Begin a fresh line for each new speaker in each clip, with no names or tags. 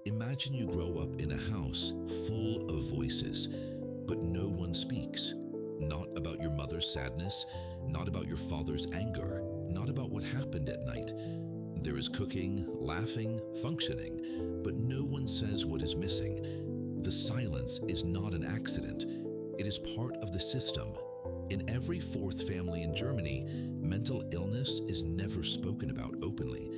Imagine you grow up in a house full of voices, but no one speaks. Not about your mother's sadness, not about your father's anger, not about what happened at night. There is cooking, laughing, functioning, but no one says what is missing. The silence is not an accident. It is part of the system. In every fourth family in Germany, mental illness is never spoken about openly.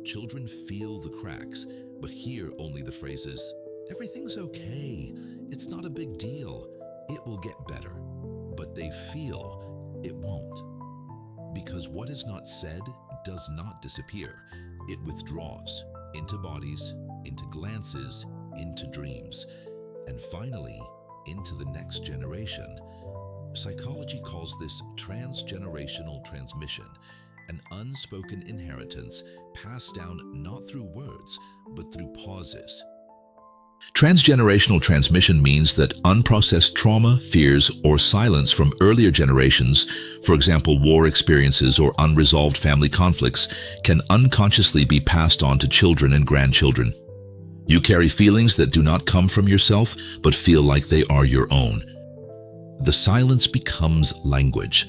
Children feel the cracks, but hear only the phrases, "Everything's okay, it's not a big deal, it will get better." But they feel it won't. Because what is not said does not disappear. It withdraws into bodies, into glances, into dreams, and finally, into the next generation. Psychology calls this transgenerational transmission, an unspoken inheritance passed down not through words, but through pauses. Transgenerational transmission means that unprocessed trauma, fears, or silence from earlier generations, for example, war experiences or unresolved family conflicts, can unconsciously be passed on to children and grandchildren. You carry feelings that do not come from yourself, but feel like they are your own. The silence becomes language,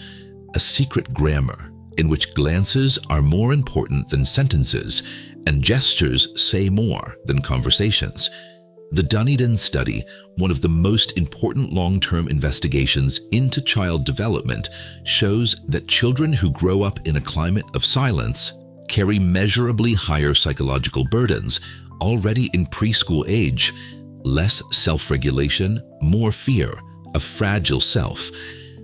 a secret grammar in which glances are more important than sentences and gestures say more than conversations. The Dunedin study, one of the most important long-term investigations into child development, shows that children who grow up in a climate of silence carry measurably higher psychological burdens already in preschool age, less self-regulation, more fear, a fragile self.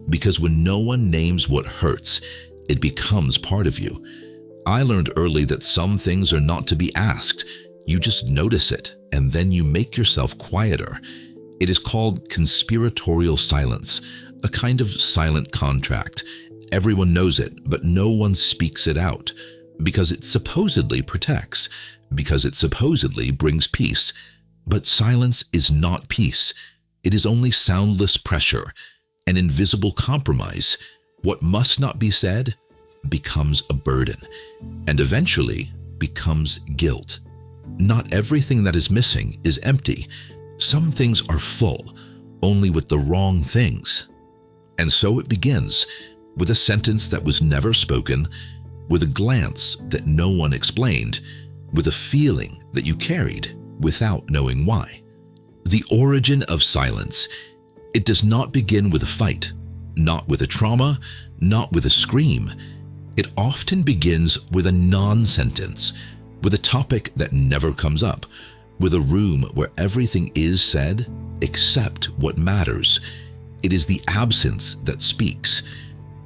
Because when no one names what hurts, it becomes part of you. I learned early that some things are not to be asked. You just notice it, and then you make yourself quieter. It is called conspiratorial silence, a kind of silent contract. Everyone knows it, but no one speaks it out, because it supposedly protects, because it supposedly brings peace. But silence is not peace. It is only soundless pressure, an invisible compromise. What must not be said becomes a burden, and eventually becomes guilt. Not everything that is missing is empty. Some things are full, only with the wrong things. And so it begins, with a sentence that was never spoken, with a glance that no one explained, with a feeling that you carried without knowing why. The origin of silence. It does not begin with a fight, not with a trauma, not with a scream. It often begins with a non-sentence, with a topic that never comes up, with a room where everything is said except what matters. It is the absence that speaks.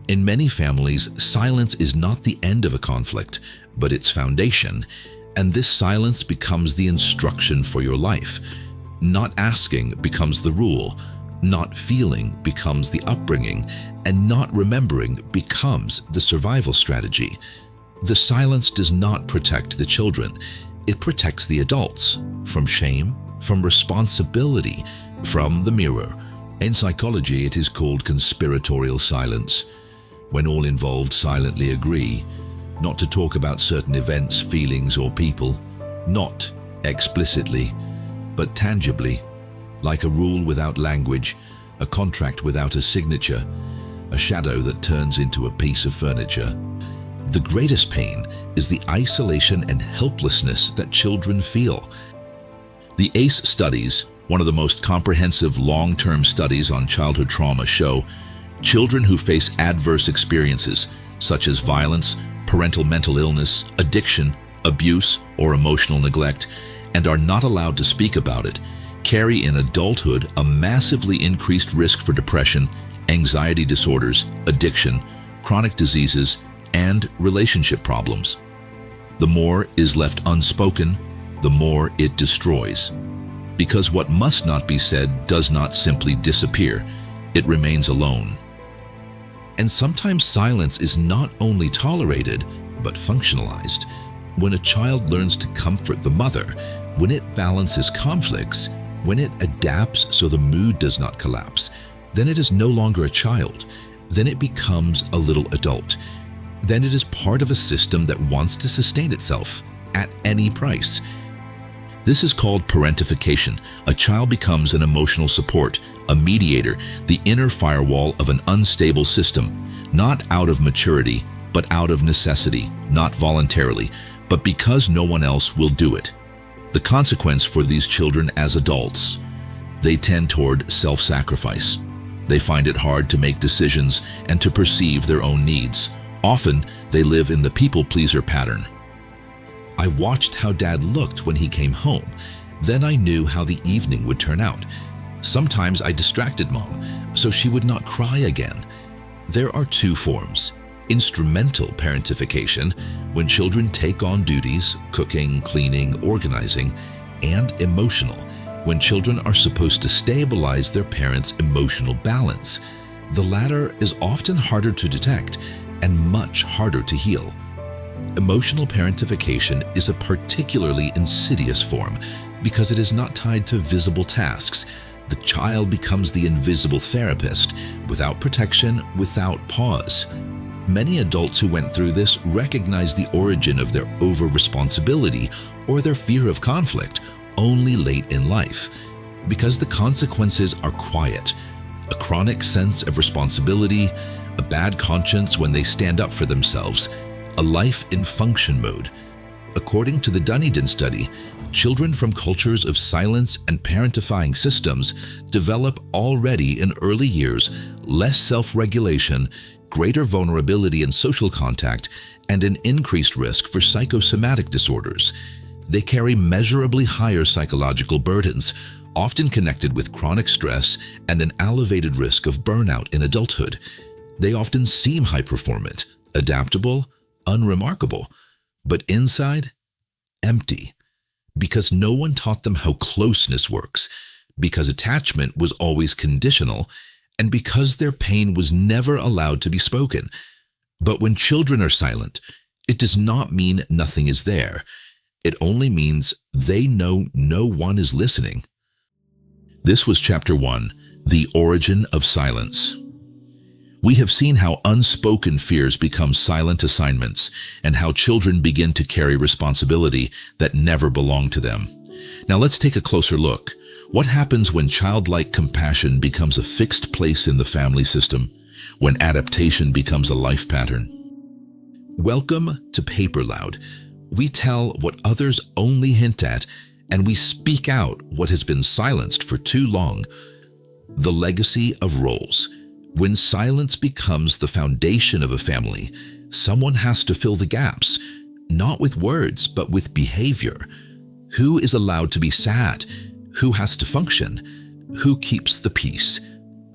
In many families, silence is not the end of a conflict, but its foundation, and this silence becomes the instruction for your life. Not asking becomes the rule, not feeling becomes the upbringing, and not remembering becomes the survival strategy. The silence does not protect the children. It protects the adults from shame, from responsibility, from the mirror. In psychology, it is called conspiratorial silence, when all involved silently agree not to talk about certain events, feelings, or people, not explicitly, but tangibly, like a rule without language, a contract without a signature, a shadow that turns into a piece of furniture. The greatest pain is the isolation and helplessness that children feel. The ACE studies, one of the most comprehensive long-term studies on childhood trauma, show children who face adverse experiences such as violence, parental mental illness, addiction, abuse, or emotional neglect, and are not allowed to speak about it, carry in adulthood a massively increased risk for depression, anxiety disorders, addiction, chronic diseases, and relationship problems. The more is left unspoken, the more it destroys. Because what must not be said does not simply disappear, it remains alone. And sometimes silence is not only tolerated, but functionalized. When a child learns to comfort the mother, when it balances conflicts, when it adapts so the mood does not collapse, then it is no longer a child. Then it becomes a little adult. Then it is part of a system that wants to sustain itself at any price. This is called parentification. A child becomes an emotional support, a mediator, the inner firewall of an unstable system, not out of maturity, but out of necessity, not voluntarily, but because no one else will do it. The consequence for these children as adults: they tend toward self-sacrifice. They find it hard to make decisions and to perceive their own needs. Often, they live in the people-pleaser pattern. I watched how Dad looked when he came home. Then I knew how the evening would turn out. Sometimes I distracted Mom, so she would not cry again. There are two forms: instrumental parentification, when children take on duties, cooking, cleaning, organizing, and emotional, when children are supposed to stabilize their parents' emotional balance. The latter is often harder to detect and much harder to heal. Emotional parentification is a particularly insidious form because it is not tied to visible tasks. The child becomes the invisible therapist, without protection, without pause. Many adults who went through this recognize the origin of their over-responsibility or their fear of conflict only late in life, because the consequences are quiet: a chronic sense of responsibility, a bad conscience when they stand up for themselves, a life in function mode. According to the Dunedin study, children from cultures of silence and parentifying systems develop already in early years less self-regulation, greater vulnerability in social contact, and an increased risk for psychosomatic disorders. They carry measurably higher psychological burdens, often connected with chronic stress and an elevated risk of burnout in adulthood. They often seem high-performant, adaptable, unremarkable, but inside, empty, because no one taught them how closeness works, because attachment was always conditional, and because their pain was never allowed to be spoken. But when children are silent, it does not mean nothing is there. It only means they know no one is listening. This was Chapter 1, The Origin of Silence. We have seen how unspoken fears become silent assignments and how children begin to carry responsibility that never belonged to them. Now let's take a closer look. What happens when childlike compassion becomes a fixed place in the family system, when adaptation becomes a life pattern? Welcome to PaperLoud. We tell what others only hint at, and we speak out what has been silenced for too long. The legacy of roles. When silence becomes the foundation of a family, someone has to fill the gaps, not with words, but with behavior. Who is allowed to be sad? Who has to function? Who keeps the peace?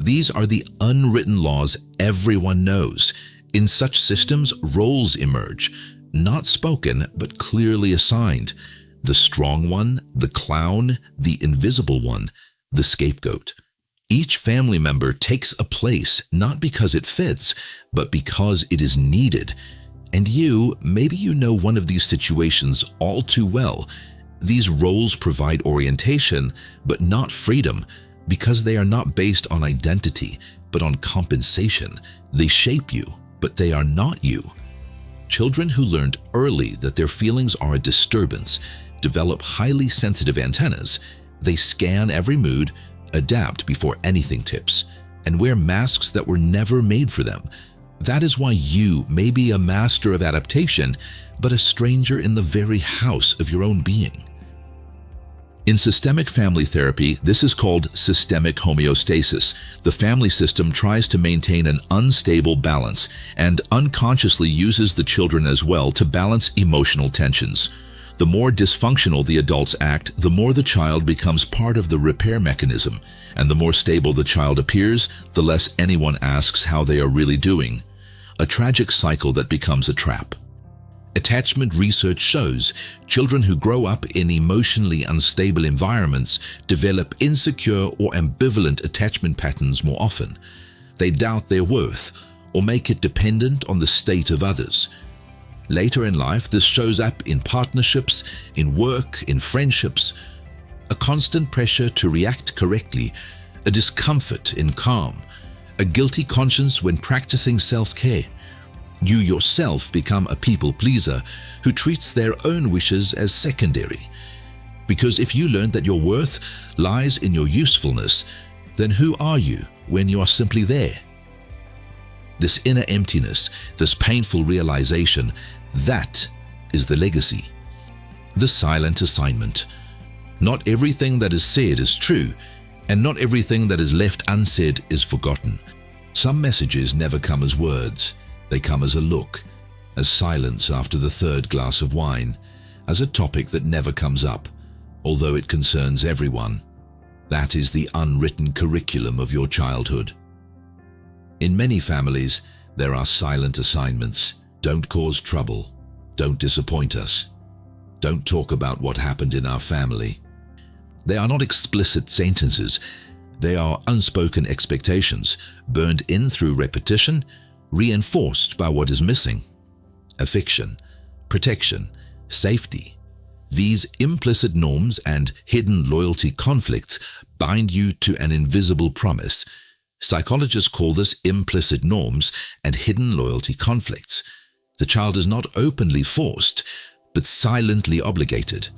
These are the unwritten laws everyone knows. In such systems, roles emerge, not spoken, but clearly assigned. The strong one, the clown, the invisible one, the scapegoat. Each family member takes a place, not because it fits, but because it is needed. And maybe you know one of these situations all too well. These roles provide orientation, but not freedom, because they are not based on identity, but on compensation. They shape you, but they are not you. Children who learned early that their feelings are a disturbance develop highly sensitive antennas. They scan every mood, adapt before anything tips, and wear masks that were never made for them. That is why you may be a master of adaptation, but a stranger in the very house of your own being. In systemic family therapy, this is called systemic homeostasis. The family system tries to maintain an unstable balance and unconsciously uses the children as well to balance emotional tensions. The more dysfunctional the adults act, the more the child becomes part of the repair mechanism, and the more stable the child appears, the less anyone asks how they are really doing. A tragic cycle that becomes a trap. Attachment research shows children who grow up in emotionally unstable environments develop insecure or ambivalent attachment patterns more often. They doubt their worth or make it dependent on the state of others. Later in life, this shows up in partnerships, in work, in friendships. A constant pressure to react correctly, a discomfort in calm, a guilty conscience when practicing self-care. You yourself become a people pleaser who treats their own wishes as secondary. Because if you learned that your worth lies in your usefulness, then who are you when you are simply there? This inner emptiness, this painful realization, that is the legacy. The silent assignment. Not everything that is said is true, and not everything that is left unsaid is forgotten. Some messages never come as words. They come as a look, as silence after the third glass of wine, as a topic that never comes up, although it concerns everyone. That is the unwritten curriculum of your childhood. In many families, there are silent assignments. Don't cause trouble. Don't disappoint us. Don't talk about what happened in our family. They are not explicit sentences. They are unspoken expectations, burned in through repetition, reinforced by what is missing. Affection, protection, safety. These implicit norms and hidden loyalty conflicts bind you to an invisible promise. Psychologists call this implicit norms and hidden loyalty conflicts. The child is not openly forced, but silently obligated.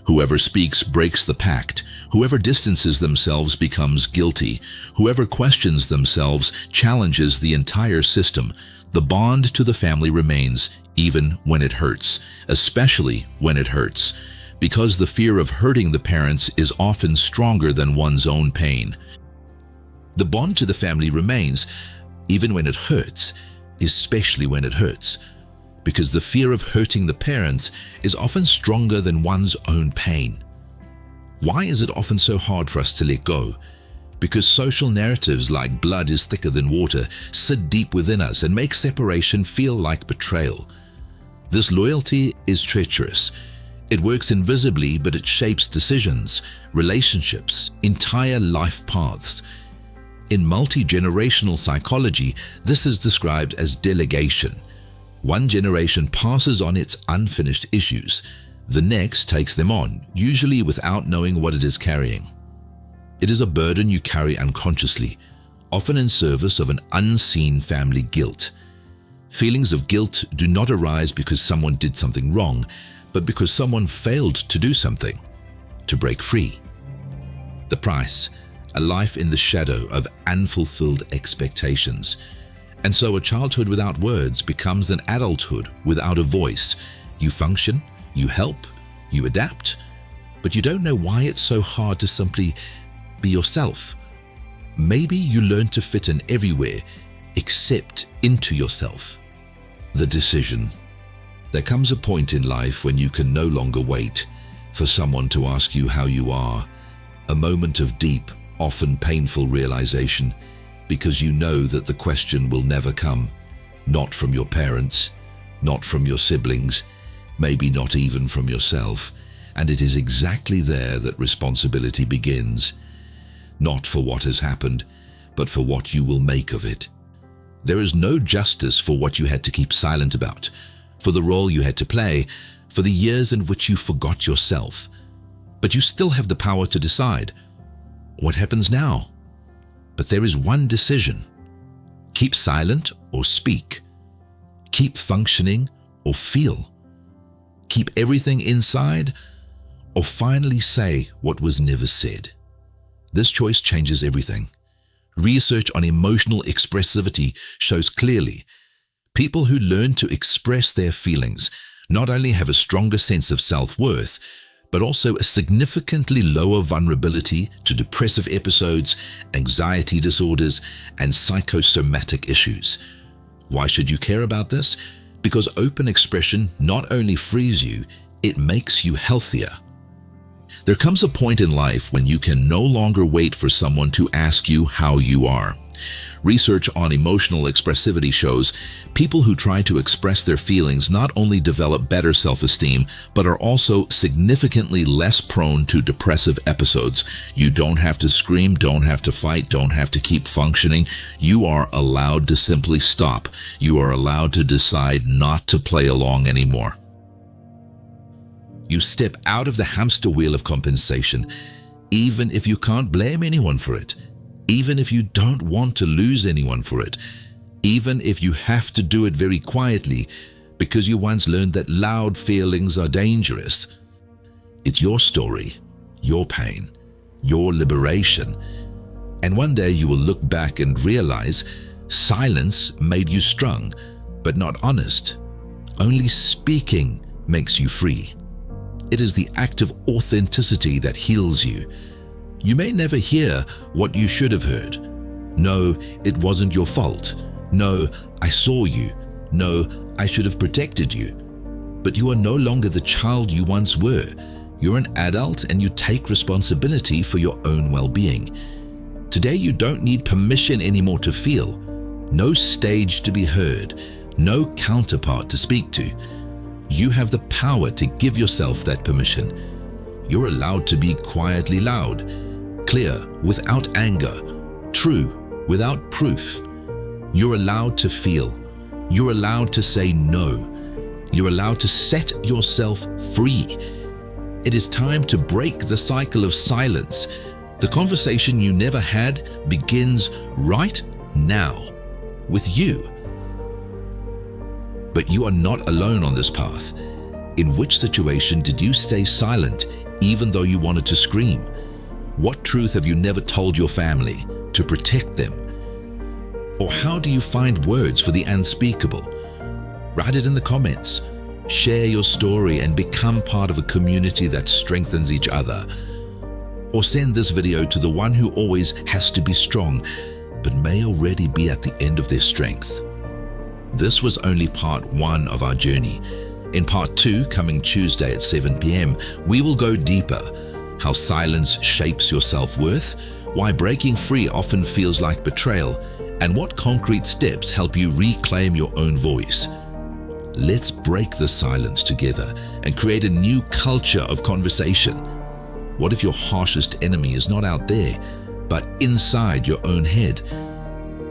Whoever speaks breaks the pact. Whoever distances themselves becomes guilty. Whoever questions themselves challenges the entire system. The bond to the family remains, even when it hurts, especially when it hurts, because the fear of hurting the parents is often stronger than one's own pain. The bond to the family remains, even when it hurts, especially when it hurts, because the fear of hurting the parents is often stronger than one's own pain. Why is it often so hard for us to let go? Because social narratives like blood is thicker than water sit deep within us and make separation feel like betrayal. This loyalty is treacherous. It works invisibly, but it shapes decisions, relationships, entire life paths. In multi-generational psychology, this is described as delegation. One generation passes on its unfinished issues. The next takes them on, usually without knowing what it is carrying. It is a burden you carry unconsciously, often in service of an unseen family guilt. Feelings of guilt do not arise because someone did something wrong, but because someone failed to do something, to break free. The price, a life in the shadow of unfulfilled expectations. And so a childhood without words becomes an adulthood without a voice. You function, you help, you adapt, but you don't know why it's so hard to simply be yourself. Maybe you learn to fit in everywhere except into yourself. The decision. There comes a point in life when you can no longer wait for someone to ask you how you are, a moment of deep, often painful realization, because you know that the question will never come, not from your parents, not from your siblings, maybe not even from yourself, and it is exactly there that responsibility begins, not for what has happened, but for what you will make of it. There is no justice for what you had to keep silent about, for the role you had to play, for the years in which you forgot yourself. But you still have the power to decide. What happens now? But there is one decision. Keep silent or speak. Keep functioning or feel. Keep everything inside or finally say what was never said. This choice changes everything. Research on emotional expressivity shows clearly people who learn to express their feelings not only have a stronger sense of self-worth, but also a significantly lower vulnerability to depressive episodes, anxiety disorders, and psychosomatic issues. Why should you care about this? Because open expression not only frees you, it makes you healthier. There comes a point in life when you can no longer wait for someone to ask you how you are. Research on emotional expressivity shows people who try to express their feelings not only develop better self-esteem, but are also significantly less prone to depressive episodes. You don't have to scream, don't have to fight, don't have to keep functioning. You are allowed to simply stop. You are allowed to decide not to play along anymore. You step out of the hamster wheel of compensation, even if you can't blame anyone for it, even if you don't want to lose anyone for it, even if you have to do it very quietly because you once learned that loud feelings are dangerous. It's your story, your pain, your liberation. And one day you will look back and realize silence made you strong, but not honest. Only speaking makes you free. It is the act of authenticity that heals you. You may never hear what you should have heard. No, it wasn't your fault. No, I saw you. No, I should have protected you. But you are no longer the child you once were. You're an adult and you take responsibility for your own well-being. Today you don't need permission anymore to feel. No stage to be heard. No counterpart to speak to. You have the power to give yourself that permission. You're allowed to be quietly loud, clear without anger, true without proof. You're allowed to feel. You're allowed to say no. You're allowed to set yourself free. It is time to break the cycle of silence. The conversation you never had begins right now with you. But you are not alone on this path. In which situation did you stay silent even though you wanted to scream? What truth have you never told your family to protect them? Or how do you find words for the unspeakable? Write it in the comments. Share your story and become part of a community that strengthens each other. Or send this video to the one who always has to be strong, but may already be at the end of their strength. This was only part 1 of our journey. In part 2, coming Tuesday at 7 p.m, we will go deeper. How silence shapes your self-worth, why breaking free often feels like betrayal, and what concrete steps help you reclaim your own voice. Let's break the silence together and create a new culture of conversation. What if your harshest enemy is not out there, but inside your own head?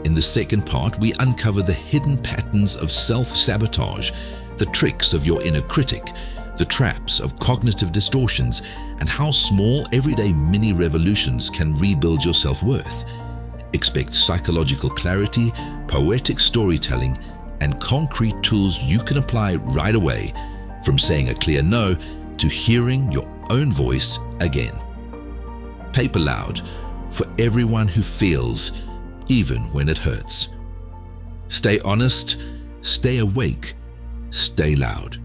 In the second part, we uncover the hidden patterns of self-sabotage, the tricks of your inner critic, the traps of cognitive distortions, and how small everyday mini revolutions can rebuild your self-worth. Expect psychological clarity, poetic storytelling, and concrete tools you can apply right away, from saying a clear no to hearing your own voice again. PaperLoud, for everyone who feels, even when it hurts. Stay honest, stay awake, stay loud.